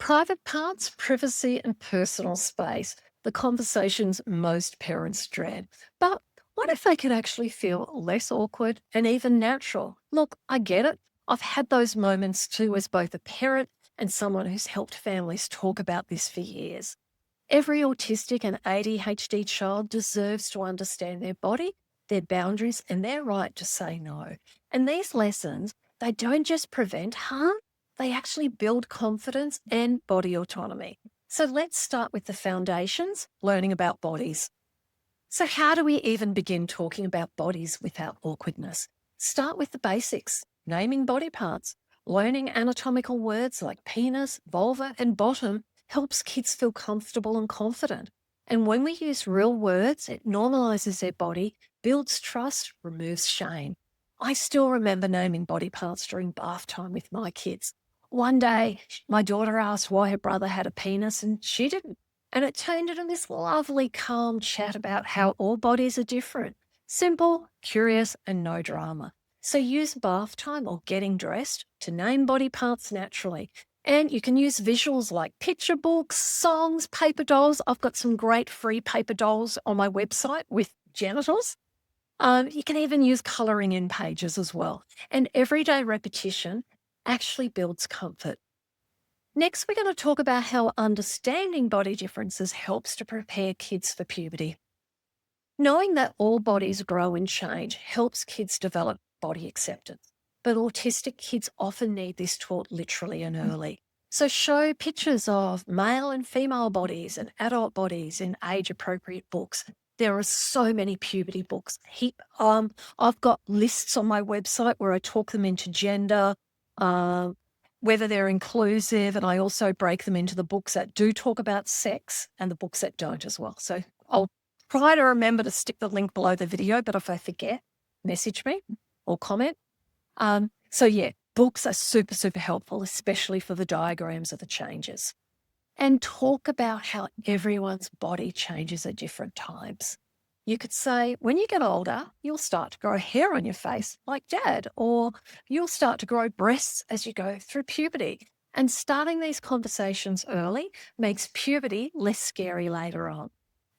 Private parts, privacy, and personal space, the conversations most parents dread. But what if they could actually feel less awkward and even natural? Look, I get it. I've had those moments too, as both a parent and someone who's helped families talk about this for years. Every autistic and ADHD child deserves to understand their body, their boundaries, and their right to say no. And these lessons, they don't just prevent harm, they actually build confidence and body autonomy. So let's start with the foundations, learning about bodies. So, how do we even begin talking about bodies without awkwardness? Start with the basics, naming body parts. Learning anatomical words like penis, vulva, and bottom helps kids feel comfortable and confident. And when we use real words, it normalizes their body, builds trust, removes shame. I still remember naming body parts during bath time with my kids. One day, my daughter asked why her brother had a penis, and she didn't. And it turned into this lovely, calm chat about how all bodies are different. Simple, curious, and no drama. So use bath time or getting dressed to name body parts naturally. And you can use visuals like picture books, songs, paper dolls. I've got some great free paper dolls on my website with genitals. You can even use colouring in pages as well. And everyday repetition actually builds comfort. Next, we're going to talk about how understanding body differences helps to prepare kids for puberty. Knowing that all bodies grow and change helps kids develop body acceptance, but autistic kids often need this taught literally and early. So show pictures of male and female bodies and adult bodies in age-appropriate books. There are so many puberty books. I've got lists on my website where I talk them into gender, whether they're inclusive, and I also break them into the books that do talk about sex and the books that don't as well. So I'll try to remember to stick the link below the video, but if I forget, message me or comment. Books are super, super helpful, especially for the diagrams of the changes. And talk about how everyone's body changes at different times. You could say, when you get older, you'll start to grow hair on your face like dad, or you'll start to grow breasts as you go through puberty. And starting these conversations early makes puberty less scary later on.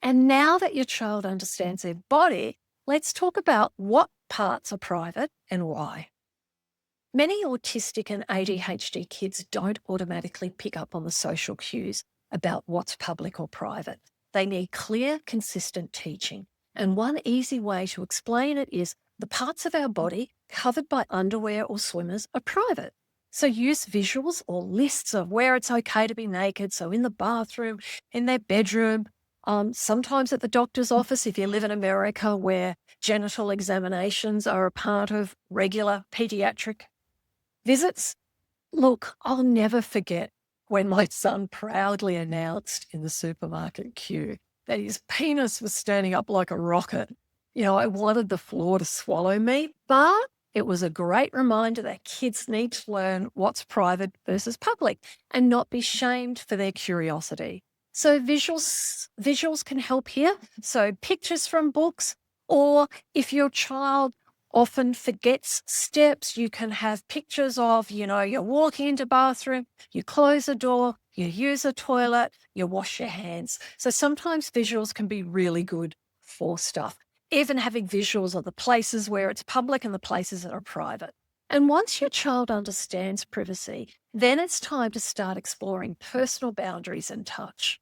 And now that your child understands their body, let's talk about what parts are private and why. Many autistic and ADHD kids don't automatically pick up on the social cues about what's public or private. They need clear, consistent teaching. And one easy way to explain it is the parts of our body covered by underwear or swimmers are private. So use visuals or lists of where it's okay to be naked. So in the bathroom, in their bedroom, sometimes at the doctor's office, if you live in America, where genital examinations are a part of regular pediatric visits. Look, I'll never forget when my son proudly announced in the supermarket queue that his penis was standing up like a rocket. You know, I wanted the floor to swallow me, but it was a great reminder that kids need to learn what's private versus public and not be shamed for their curiosity. So visuals can help here. So pictures from books, or if your child often forgets steps, you can have pictures of, you're walking into bathroom, you close the door, you use a toilet, you wash your hands. So sometimes visuals can be really good for stuff. Even having visuals of the places where it's public and the places that are private. And once your child understands privacy, then it's time to start exploring personal boundaries and touch.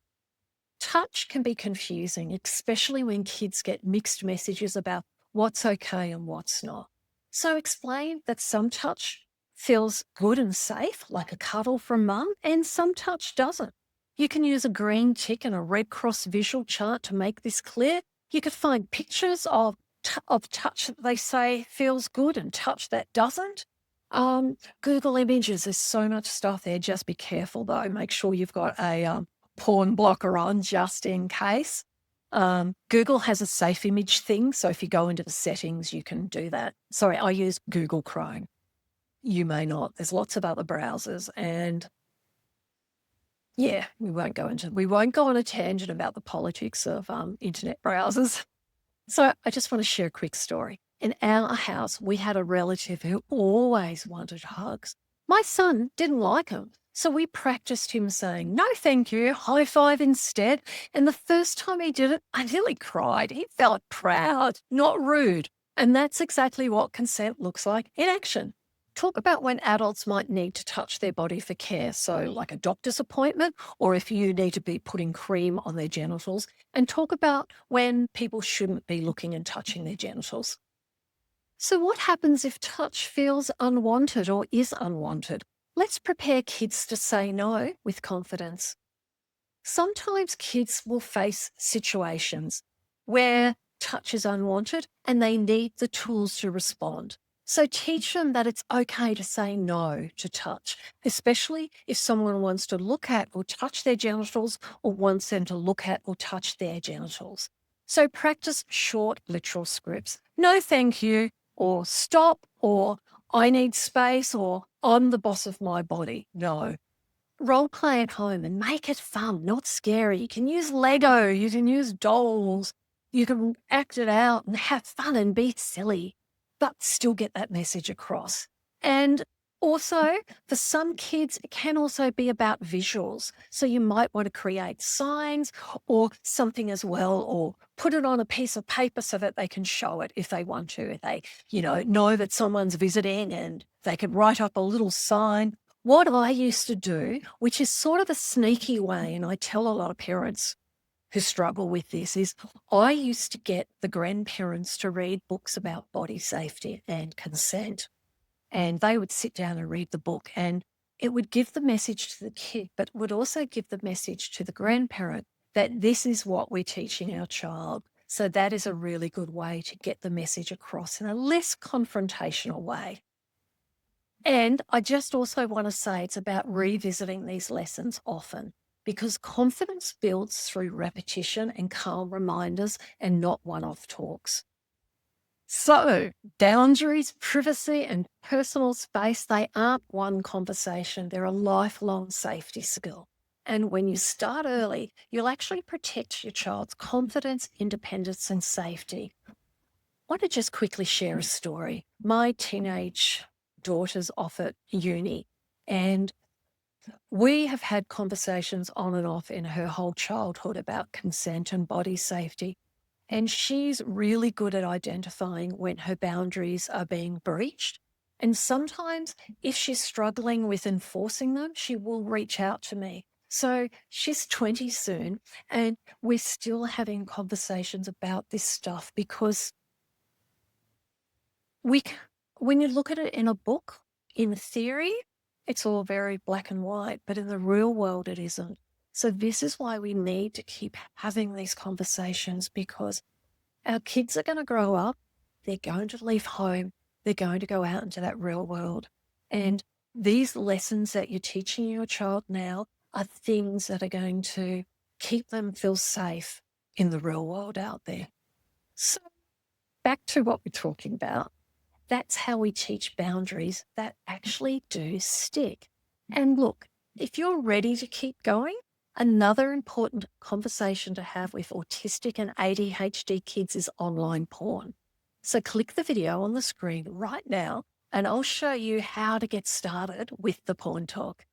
Touch can be confusing, especially when kids get mixed messages about what's okay and what's not. So explain that some touch feels good and safe, like a cuddle from mum, and some touch doesn't. You can use a green tick and a red cross visual chart to make this clear. You could find pictures of touch that they say feels good and touch that doesn't. Google Images, there's so much stuff there. Just be careful though. Make sure you've got a porn blocker on just in case. Google has a safe image thing. So if you go into the settings, you can do that. Sorry, I use Google Chrome. You may not. There's lots of other browsers, and yeah, we won't go on a tangent about the politics of internet browsers. So I just want to share a quick story. In our house, we had a relative who always wanted hugs. My son didn't like them. So we practiced him saying, no, thank you, high five instead. And the first time he did it, I nearly cried. He felt proud, not rude. And that's exactly what consent looks like in action. Talk about when adults might need to touch their body for care. So, like a doctor's appointment, or if you need to be putting cream on their genitals. And talk about when people shouldn't be looking and touching their genitals. So, what happens if touch feels unwanted or is unwanted? Let's prepare kids to say no with confidence. Sometimes kids will face situations where touch is unwanted and they need the tools to respond. So, teach them that it's okay to say no to touch, especially if someone wants to look at or touch their genitals or wants them to look at or touch their genitals. So, practice short literal scripts. No, thank you, or stop, or I need space, or I'm the boss of my body. No. Role play at home and make it fun, not scary. You can use Lego, you can use dolls, you can act it out and have fun and be silly, but still get that message across. And also, for some kids, it can also be about visuals. So you might want to create signs or something as well, or put it on a piece of paper so that they can show it if they want to. If they, know that someone's visiting and they can write up a little sign. What I used to do, which is sort of a sneaky way, and I tell a lot of parents who struggle with this, is I used to get the grandparents to read books about body safety and consent. And they would sit down and read the book, and it would give the message to the kid, but would also give the message to the grandparent that this is what we're teaching our child. So that is a really good way to get the message across in a less confrontational way. And I just also want to say it's about revisiting these lessons often, because confidence builds through repetition and calm reminders and not one-off talks. So, boundaries, privacy, and personal space, they aren't one conversation. They're a lifelong safety skill. And when you start early, you'll actually protect your child's confidence, independence, and safety. I want to just quickly share a story. My teenage daughter's off at uni, and we have had conversations on and off in her whole childhood about consent and body safety. And she's really good at identifying when her boundaries are being breached. And sometimes, if she's struggling with enforcing them, she will reach out to me. So she's 20 soon, and we're still having conversations about this stuff because when you look at it in a book, in theory, it's all very black and white, but in the real world, it isn't. So this is why we need to keep having these conversations, because our kids are going to grow up, they're going to leave home, they're going to go out into that real world. And these lessons that you're teaching your child now are things that are going to keep them feel safe in the real world out there. So back to what we're talking about. That's how we teach boundaries that actually do stick. And look, if you're ready to keep going, another important conversation to have with autistic and ADHD kids is online porn. So click the video on the screen right now, and I'll show you how to get started with the porn talk.